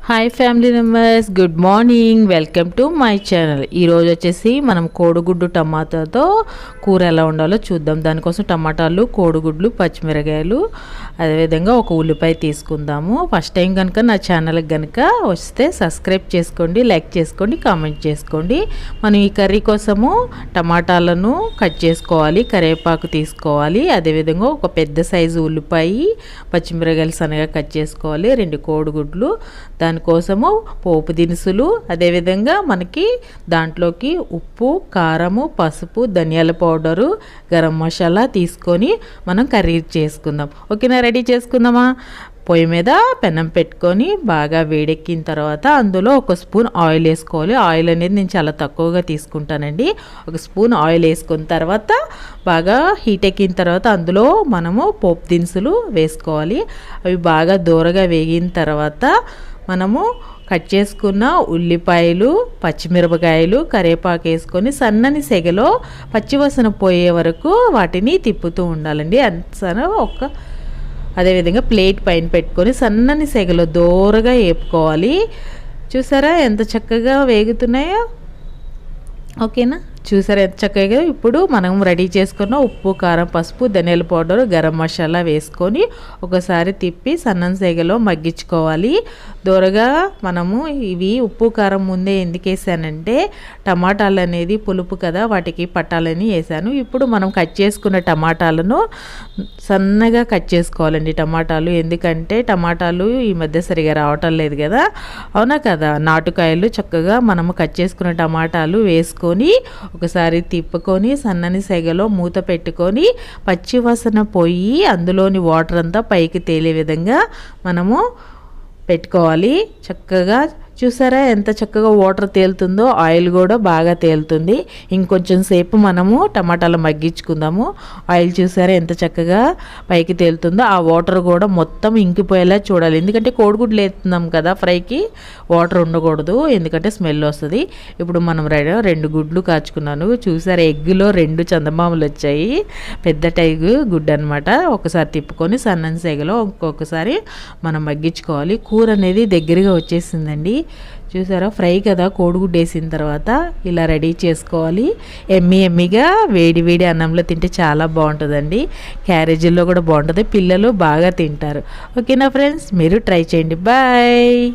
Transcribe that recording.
Hi family members, good morning. Welcome to my channel. ఈరోజు వచ్చేసి మనం కోడిగుడ్డు టమాటాతో కూర ఎలా ఉండాలో చూద్దాం. దానికోసం టమాటాలు, కోడిగుడ్లు, పచ్చిమిరకాయలు, అదేవిధంగా ఒక ఉల్లిపాయ తీసుకుందాము. ఫస్ట్ టైం కనుక నా ఛానల్కి కనుక వస్తే సబ్స్క్రైబ్ చేసుకోండి, లైక్ చేసుకోండి, కామెంట్ చేసుకోండి. మనం ఈ కర్రీ కోసము టమాటాలను కట్ చేసుకోవాలి, కరివేపాకు తీసుకోవాలి, అదేవిధంగా ఒక పెద్ద సైజు ఉల్లిపాయ, పచ్చిమిరకాయలు సన్నగా కట్ చేసుకోవాలి, 2 కోడిగుడ్లు, దానికోసము పోపు దినుసులు, అదేవిధంగా మనకి దాంట్లోకి ఉప్పు, కారము, పసుపు, ధనియాల పౌడరు, గరం మసాలా తీసుకొని మనం కర్రీ చేసుకుందాం. ఓకేనా, రెడీ చేసుకుందామా? పొయ్యి మీద పెనం పెట్టుకొని బాగా వేడెక్కిన తర్వాత అందులో 1 స్పూన్ ఆయిల్ వేసుకోవాలి. ఆయిల్ అనేది నేను చాలా తక్కువగా తీసుకుంటానండి. 1 స్పూన్ ఆయిల్ వేసుకున్న తర్వాత బాగా హీట్ ఎక్కిన తర్వాత అందులో మనము పోపు దినుసులు వేసుకోవాలి. అవి బాగా దూరగా వేగిన తర్వాత మనము కట్ చేసుకున్న ఉల్లిపాయలు, పచ్చిమిరపకాయలు, కరివేపాకు వేసుకొని సన్నని సెగలో పచ్చివాసన పోయే వరకు వాటిని తిప్పుతూ ఉండాలండి. అదేవిధంగా ప్లేట్ పైన పెట్టుకొని సన్నని సెగలో దోరగా వేపుకోవాలి. చూసారా ఎంత చక్కగా వేగుతున్నాయో? ఓకేనా, చూసారా ఎంత చక్కగా? ఇప్పుడు మనం రెడీ చేసుకున్న ఉప్పు, కారం, పసుపు, ధనియాల పౌడర్, గరం మసాలా వేసుకొని ఒకసారి తిప్పి సన్నం సెగలో మగ్గించుకోవాలి. దూరగా మనము ఇవి ఉప్పు, కారం ముందే ఎందుకు వేసానంటే టమాటాలు అనేది పులుపు కదా, వాటికి పట్టాలని వేసాను. ఇప్పుడు మనం కట్ చేసుకున్న టమాటాలను సన్నగా కట్ చేసుకోవాలండి. టమాటాలు ఎందుకంటే టమాటాలు ఈ మధ్య సరిగా రావటం లేదు కదా, అవునా కదా? నాటుకాయలు చక్కగా మనము కట్ చేసుకున్న టమాటాలు వేసుకొని ఒకసారి తిప్పుకొని సన్నని సెగలో మూత పెట్టుకొని పచ్చివాసన పోయి అందులోని వాటర్ అంతా పైకి తేలే విధంగా మనము పెట్టుకోవాలి. చక్కగా చూసారా ఎంత చక్కగా వాటర్ తేలుతుందో, ఆయిల్ కూడా బాగా తేలుతుంది. ఇంకొంచెం సేపు మనము టమాటాలు మగ్గించుకుందాము. ఆయిల్ చూసారా ఎంత చక్కగా పైకి తేలుతుందో, ఆ వాటర్ కూడా మొత్తం ఇంకిపోయేలా చూడాలి. ఎందుకంటే కోడిగుడ్లు వేస్తున్నాం కదా ఫ్రైకి, వాటర్ ఉండకూడదు, ఎందుకంటే స్మెల్ వస్తుంది. ఇప్పుడు మనం 2 గుడ్లు కాచుకున్నాను. చూసారా ఎగ్గులో 2 చందమామలు వచ్చాయి. పెద్ద టైగు గుడ్డు అనమాట. ఒకసారి తిప్పుకొని సన్నని సెగలో ఇంకొకసారి మనం మగ్గించుకోవాలి. కూర అనేది దగ్గరగా వచ్చేసిందండి. చూసారా, ఫ్రై కదా, కోడిగుడ్డు వేసిన తర్వాత ఇలా రెడీ చేసుకోవాలి. ఎమ్మిగా వేడి వేడి అన్నంలో తింటే చాలా బాగుంటుందండి. క్యారేజీల్లో కూడా బాగుంటుంది, పిల్లలు బాగా తింటారు. ఓకేనా ఫ్రెండ్స్, మీరు ట్రై చేయండి. బాయ్.